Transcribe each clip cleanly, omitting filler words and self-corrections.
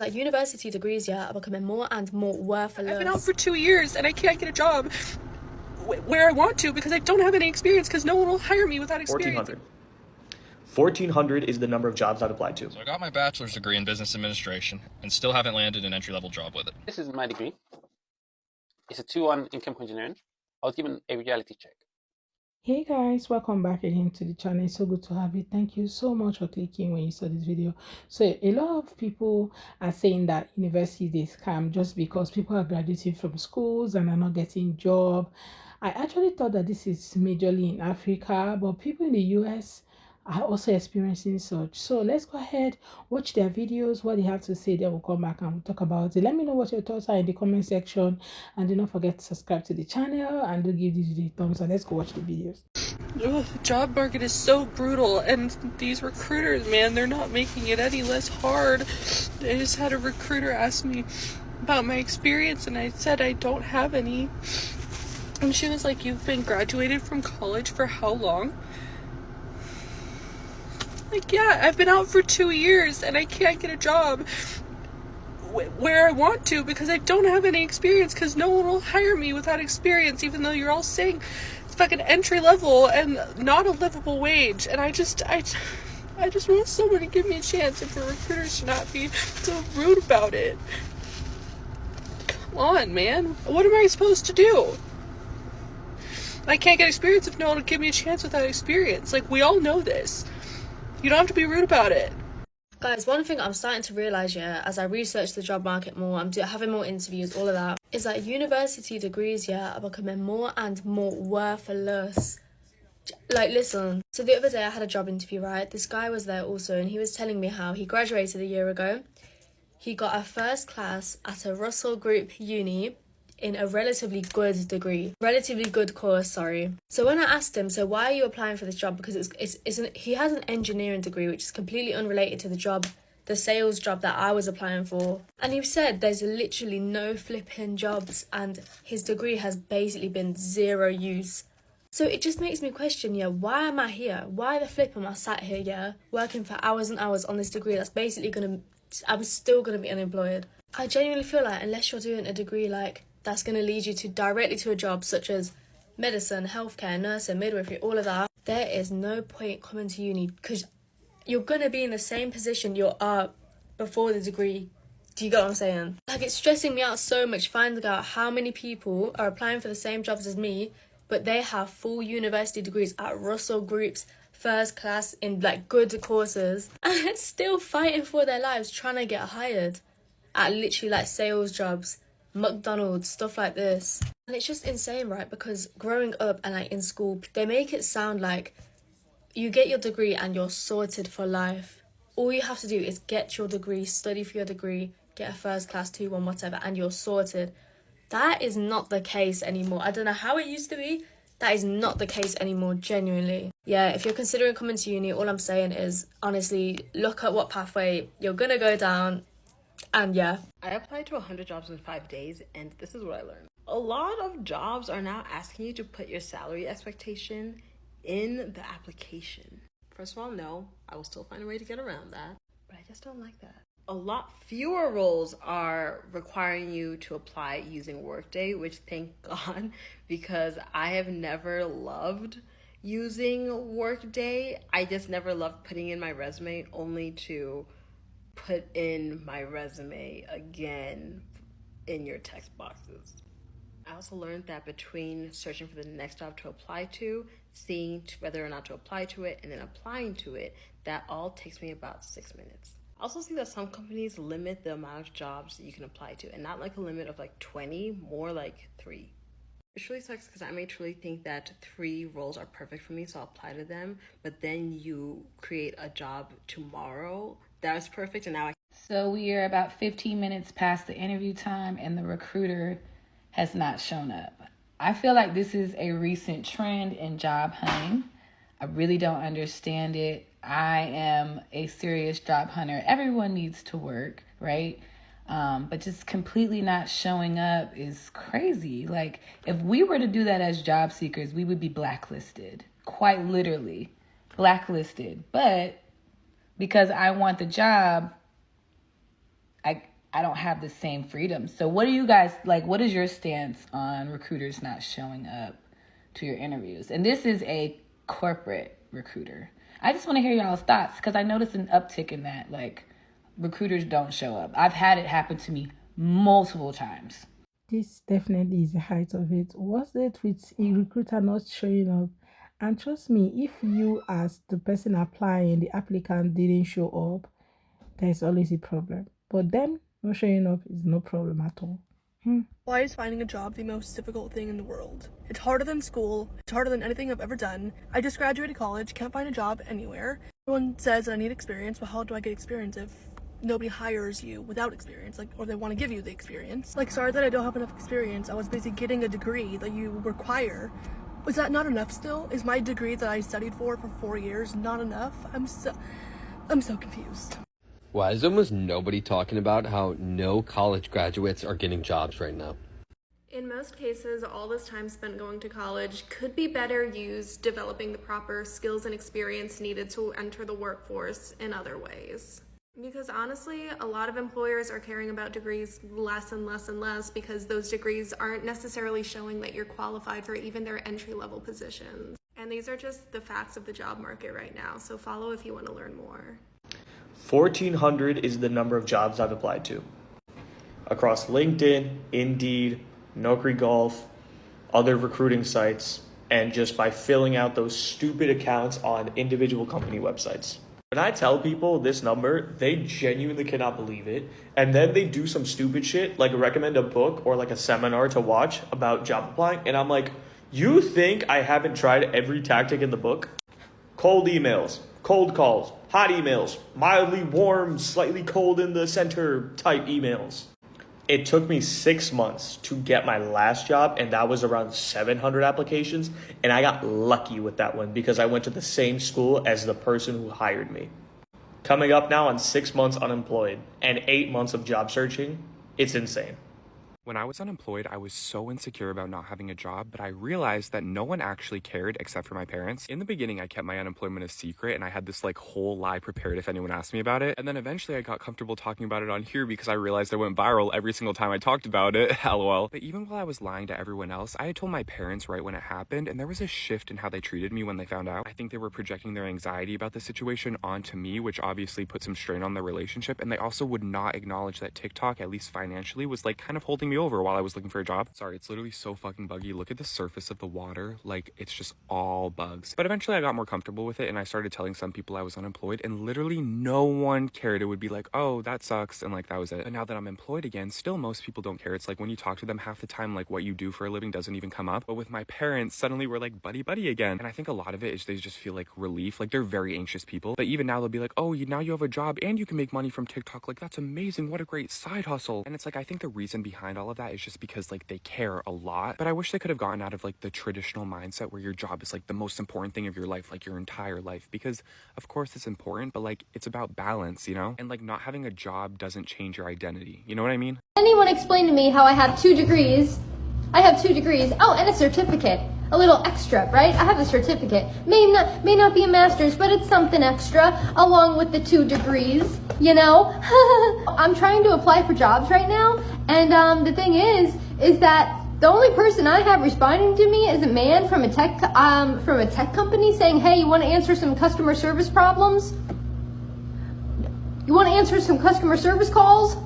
Like, university degrees, yeah, are becoming more and more worthless. I've been out for 2 years and I can't get a job where I want to because I don't have any experience, because no one will hire me without experience. 1,400 is the number of jobs I've applied to. So I got my bachelor's degree in business administration and still haven't landed an entry-level job with it. This is my degree. It's a 2-1 in chemical engineering. I was given a reality check. Hey guys, welcome back again to the channel. It's so good to have you. Thank you so much for clicking when you saw this video. So a lot of people are saying that university they scam just because people are graduating from schools and are not getting job. I actually thought that this is majorly in Africa, but people in the US are also experiencing such. So let's go ahead, watch their videos, what they have to say. Then we'll come back and we'll talk about it. Let me know what your thoughts are in the comment section, and do not forget to subscribe to the channel and do give this video a thumbs up. Let's go watch the videos. Ugh, the job market is so brutal, and these recruiters, man, they're not making it any less hard. I just had a recruiter ask me about my experience, and I said I don't have any. And she was like, "You've been graduated from college for how long?" Like, yeah, I've been out for 2 years and I can't get a job where I want to because I don't have any experience, because no one will hire me without experience, even though you're all saying it's fucking entry level and not a livable wage. And I just want someone to give me a chance, and for recruiters to not be so rude about it. Come on, man. What am I supposed to do? I can't get experience if no one will give me a chance without experience. Like, we all know this. You don't have to be rude about it. Guys, one thing I'm starting to realise, yeah, as I research the job market more, I'm having more interviews, all of that, is that university degrees, yeah, are becoming more and more worthless. Like, listen, so the other day I had a job interview, right? This guy was there also, and he was telling me how he graduated a year ago. He got a first class at a Russell Group uni in a relatively good degree, relatively good course, sorry. So when I asked him, so why are you applying for this job? Because he has an engineering degree, which is completely unrelated to the job, the sales job that I was applying for. And he said there's literally no flipping jobs, and his degree has basically been zero use. So it just makes me question, yeah, why am I here? Why the flip am I sat here, yeah, working for hours and hours on this degree that's basically I'm still gonna be unemployed. I genuinely feel like unless you're doing a degree like that's going to lead you directly to a job such as medicine, healthcare, nursing, midwifery, all of that, there is no point coming to uni, because you're going to be in the same position you are before the degree. Do you get what I'm saying? Like, it's stressing me out so much finding out how many people are applying for the same jobs as me, but they have full university degrees at Russell Group's first class in like good courses, and they're still fighting for their lives trying to get hired at literally like sales jobs, McDonald's, stuff like this. And it's just insane, right? Because growing up and like in school, they make it sound like you get your degree and you're sorted for life. All you have to do is get your degree, study for your degree, get a first class 2-1 whatever, and you're sorted. That is not the case anymore. I don't know how it used to be. That is not the case anymore, genuinely. Yeah, if you're considering coming to uni, all I'm saying is, honestly, look at what pathway you're gonna go down. And yeah, I applied to 100 jobs in 5 days, and this is what I learned. A lot of jobs are now asking you to put your salary expectation in the application. First of all, no, I will still find a way to get around that, but I just don't like that. A lot fewer roles are requiring you to apply using Workday, which thank God, because I have never loved using Workday. I just never loved putting in my resume only to put in my resume again in your text boxes. I also learned that between searching for the next job to apply to, seeing whether or not to apply to it, and then applying to it, that all takes me about 6 minutes. I also see that some companies limit the amount of jobs that you can apply to, and not like a limit of like 20, more like 3. It really sucks because I may truly think that 3 roles are perfect for me, so I'll apply to them, but then you create a job tomorrow that was perfect, and now So we are about 15 minutes past the interview time, and the recruiter has not shown up. I feel like this is a recent trend in job hunting. I really don't understand it. I am a serious job hunter. Everyone needs to work, right? But just completely not showing up is crazy. Like, if we were to do that as job seekers, we would be blacklisted, quite literally blacklisted. But because I want the job, I don't have the same freedom. So what do you guys, like, what is your stance on recruiters not showing up to your interviews? And this is a corporate recruiter. I just want to hear y'all's thoughts, because I noticed an uptick in that, like, recruiters don't show up. I've had it happen to me multiple times. This definitely is the height of it. What's it with a recruiter not showing up? And trust me, if you as the person applying, the applicant didn't show up, there's always a problem. But them not showing up is no problem at all. Why is finding a job the most difficult thing in the world? It's harder than school. It's harder than anything I've ever done. I just graduated college, can't find a job anywhere. Everyone says I need experience, but how do I get experience if nobody hires you without experience, like, or they want to give you the experience? Like, sorry that I don't have enough experience. I was busy getting a degree that you require. Was that not enough still? Is my degree that I studied for 4 years not enough? I'm so confused. Why is almost nobody talking about how no college graduates are getting jobs right now? In most cases, all this time spent going to college could be better used developing the proper skills and experience needed to enter the workforce in other ways. Because honestly, a lot of employers are caring about degrees less and less and less because those degrees aren't necessarily showing that you're qualified for even their entry-level positions. And these are just the facts of the job market right now, so follow if you want to learn more. 1,400 is the number of jobs I've applied to. Across LinkedIn, Indeed, Naukri Golf, other recruiting sites, and just by filling out those stupid accounts on individual company websites. When I tell people this number, they genuinely cannot believe it. And then they do some stupid shit, like recommend a book or like a seminar to watch about job applying. And I'm like, you think I haven't tried every tactic in the book? Cold emails, cold calls, hot emails, mildly warm, slightly cold in the center type emails. It took me 6 months to get my last job, and that was around 700 applications. And I got lucky with that one because I went to the same school as the person who hired me. Coming up now on 6 months unemployed and 8 months of job searching, it's insane. When I was unemployed, I was so insecure about not having a job, but I realized that no one actually cared except for my parents. In the beginning, I kept my unemployment a secret, and I had this like whole lie prepared if anyone asked me about it. And then eventually I got comfortable talking about it on here because I realized I went viral every single time I talked about it, lol. But even while I was lying to everyone else, I had told my parents right when it happened, and there was a shift in how they treated me when they found out. I think they were projecting their anxiety about the situation onto me, which obviously put some strain on their relationship, and they also would not acknowledge that TikTok, at least financially, was like kind of holding me over while I was looking for a job. Sorry, it's literally so fucking buggy. Look at the surface of the water. Like, it's just all bugs. But eventually I got more comfortable with it, and I started telling some people I was unemployed, and literally no one cared. It would be like, oh, that sucks, and like that was it. And now that I'm employed again, still most people don't care. It's like when you talk to them, half the time like what you do for a living doesn't even come up. But with my parents, suddenly we're like buddy again. And I think a lot of it is they just feel like relief. Like, they're very anxious people, but even now they'll be like, oh, now you have a job and you can make money from TikTok. Like, that's amazing. What a great side hustle. And it's like, I think the reason behind all of that is just because like they care a lot. But I wish they could have gotten out of like the traditional mindset where your job is like the most important thing of your life, like your entire life, because of course it's important, but like it's about balance, you know? And like not having a job doesn't change your identity. You know what I mean? Anyone explain to me how I have 2 degrees? I have 2 degrees. Oh, and a certificate. A little extra, right? I have a certificate. May not be a master's, but it's something extra along with the 2 degrees, you know? I'm trying to apply for jobs right now, and the thing is that the only person I have responding to me is a man from a tech company saying, hey, you want to answer some customer service problems? You want to answer some customer service calls?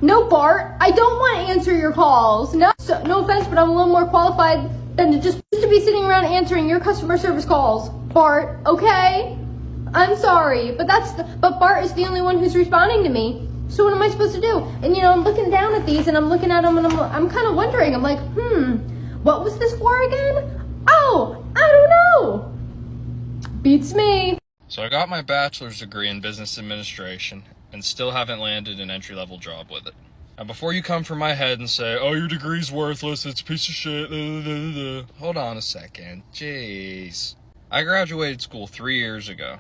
No, Bart, I don't want to answer your calls. No offense, but I'm a little more qualified than to just to be sitting around answering your customer service calls, Bart, okay? I'm sorry, but Bart is the only one who's responding to me. So what am I supposed to do? And you know, I'm looking down at these and I'm looking at them and I'm kind of wondering. I'm like, what was this for again? Oh, I don't know. Beats me. So I got my bachelor's degree in business administration and still haven't landed an entry-level job with it. Now before you come for my head and say, oh, your degree's worthless, it's a piece of shit, hold on a second, jeez. I graduated school 3 years ago,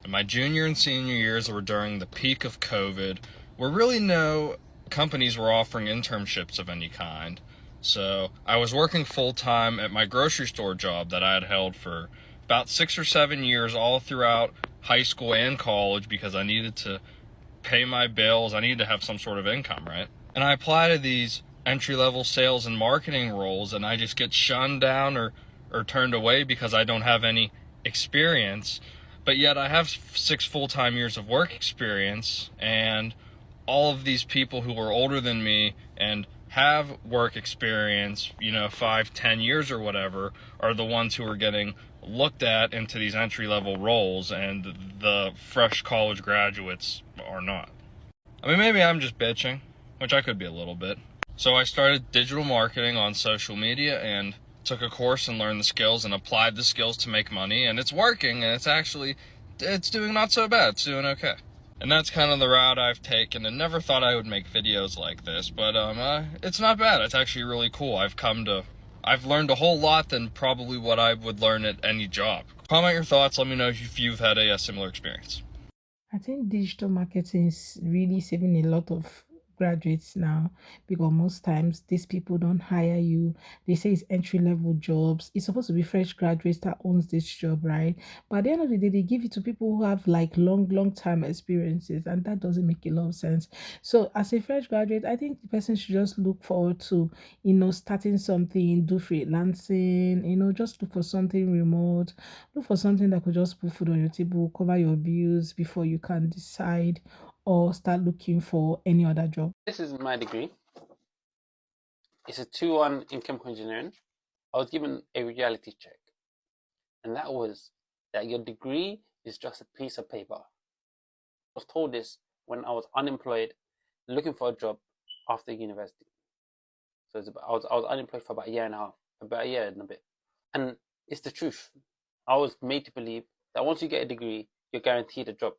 and my junior and senior years were during the peak of COVID, where really no companies were offering internships of any kind. So I was working full-time at my grocery store job that I had held for about 6 or 7 years all throughout high school and college because I needed to pay my bills. I needed to have some sort of income, right? And I apply to these entry-level sales and marketing roles, and I just get shunned down or turned away because I don't have any experience. But yet I have 6 full-time years of work experience, and all of these people who are older than me and have work experience, 5-10 years or whatever, are the ones who are getting looked at into these entry-level roles, and the fresh college graduates are not. I mean, maybe I'm just bitching, which I could be a little bit. So I started digital marketing on social media and took a course and learned the skills and applied the skills to make money, and it's working, and it's doing not so bad. It's doing okay. And that's kind of the route I've taken, and never thought I would make videos like this, but it's not bad. It's actually really cool. I've learned a whole lot than probably what I would learn at any job. Comment your thoughts. Let me know if you've had a similar experience. I think digital marketing is really saving a lot of graduates now, because most times these people don't hire you. They say it's entry level jobs. It's supposed to be fresh graduates that owns this job, right? But at the end of the day, they give it to people who have like long time experiences, and that doesn't make a lot of sense. So as a fresh graduate, I think the person should just look forward to, starting something, do freelancing, just look for something remote, look for something that could just put food on your table, cover your bills before you can decide or start looking for any other job. This is my degree. It's a 2-1 in chemical engineering. I was given a reality check, and that was that your degree is just a piece of paper. I was told this when I was unemployed, looking for a job after university. So I was unemployed for about a year and a half, about a year and a bit. And it's the truth. I was made to believe that once you get a degree, you're guaranteed a job.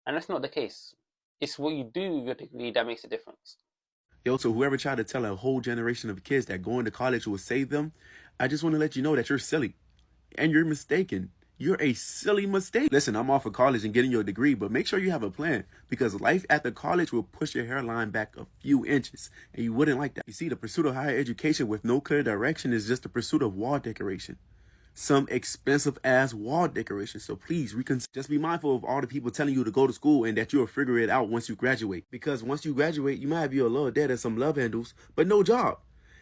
And that's not the case. It's what you do with your degree that makes a difference. Yo, so whoever tried to tell a whole generation of kids that going to college will save them, I just want to let you know that you're silly. And you're mistaken. You're a silly mistake. Listen, I'm off of college and getting your degree, but make sure you have a plan, because life at the college will push your hairline back a few inches, and you wouldn't like that. You see, the pursuit of higher education with no clear direction is just the pursuit of wall decoration. Some expensive ass wall decoration. So please just be mindful of all the people telling you to go to school and that you'll figure it out once you graduate. Because once you graduate, you might have your little debt and some love handles, but no job.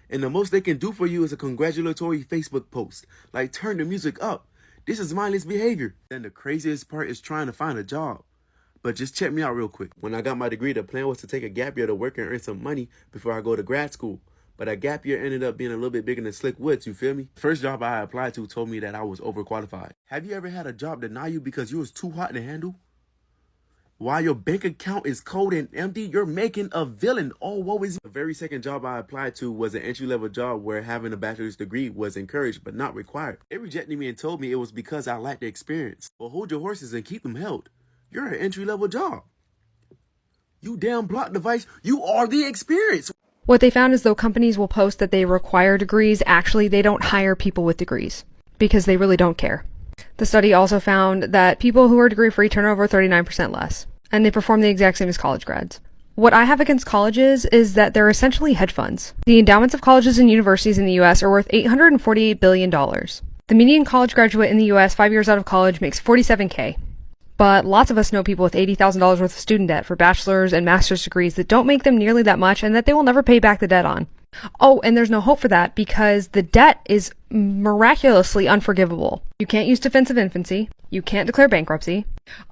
And the most they can do for you is a congratulatory Facebook post. Like, turn the music up. This is mindless behavior. And the craziest part is trying to find a job. But just check me out real quick. When I got my degree, the plan was to take a gap year to work and earn some money before I go to grad school. But a gap year ended up being a little bit bigger than Slick Woods, you feel me? First job I applied to told me that I was overqualified. Have you ever had a job deny you because you was too hot to handle? While your bank account is cold and empty, you're making a villain. Oh, what was it? The very second job I applied to was an entry-level job where having a bachelor's degree was encouraged but not required. They rejected me and told me it was because I lacked the experience. Well, hold your horses and keep them held. You're an entry-level job. You damn block device, you are the experience. What they found is though companies will post that they require degrees, actually they don't hire people with degrees because they really don't care. The study also found that people who are degree-free turn over 39% less, and they perform the exact same as college grads. What I have against colleges is that they're essentially hedge funds. The endowments of colleges and universities in the US are worth $848 billion. The median college graduate in the US 5 years out of college makes $47K. But lots of us know people with $80,000 worth of student debt for bachelor's and master's degrees that don't make them nearly that much and that they will never pay back the debt on. Oh, and there's no hope for that because the debt is miraculously unforgivable. You can't use defensive infancy. You can't declare bankruptcy.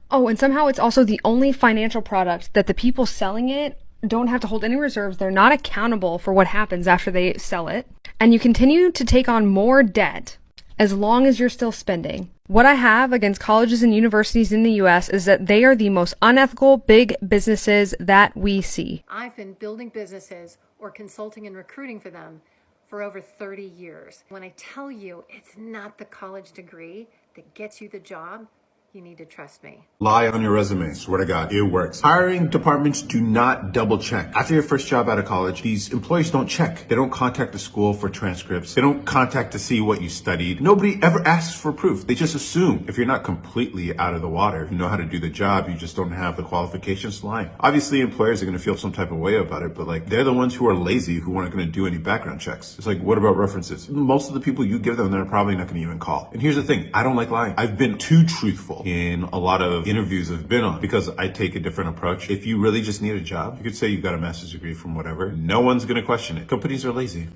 Oh, and somehow it's also the only financial product that the people selling it don't have to hold any reserves. They're not accountable for what happens after they sell it. And you continue to take on more debt as long as you're still spending. What I have against colleges and universities in the US is that they are the most unethical big businesses that we see. I've been building businesses or consulting and recruiting for them for over 30 years. When I tell you it's not the college degree that gets you the job, you need to trust me. Lie on your resume. Swear to God, it works. Hiring departments do not double check. After your first job out of college, these employers don't check. They don't contact the school for transcripts. They don't contact to see what you studied. Nobody ever asks for proof. They just assume if you're not completely out of the water, you know how to do the job, you just don't have the qualifications to lie. Obviously, employers are going to feel some type of way about it, but like they're the ones who are lazy who aren't going to do any background checks. It's like, what about references? Most of the people you give them, they're probably not going to even call. And here's the thing, I don't like lying. I've been too truthful. controversial in a lot of interviews I've been on because I take a different approach. If you really just need a job, you could say you've got a master's degree from whatever. No one's going to question it. Companies are lazy.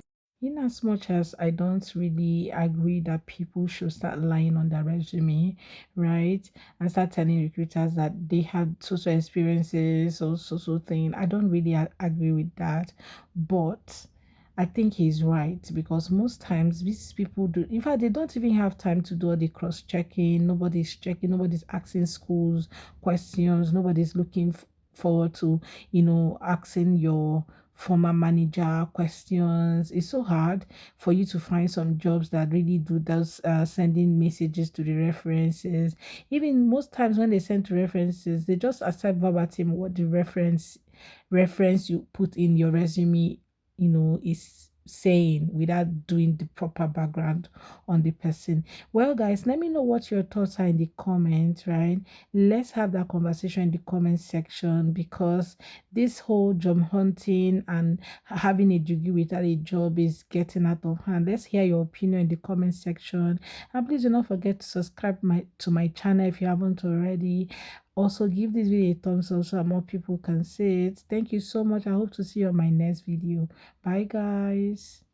In as much as I don't really agree that people should start lying on their resume, right, and start telling recruiters that they have social experiences or social thing, I don't really agree with that. But I think he's right because most times these people do, in fact, they don't even have time to do all the cross checking. Nobody's checking, nobody's asking schools questions, nobody's looking forward to, asking your former manager questions. It's so hard for you to find some jobs that really do those sending messages to the references. Even most times when they send to references, they just accept verbatim what the reference you put in your resume is saying without doing the proper background on the person. Well, guys, let me know what your thoughts are in the comments, right? Let's have that conversation in the comment section because this whole job hunting and having a degree without a job is getting out of hand. Let's hear your opinion in the comment section, and please do not forget to subscribe to my channel if you haven't already. Also, give this video a thumbs up so more people can see it. Thank you so much. I hope to see you on my next video. Bye, guys.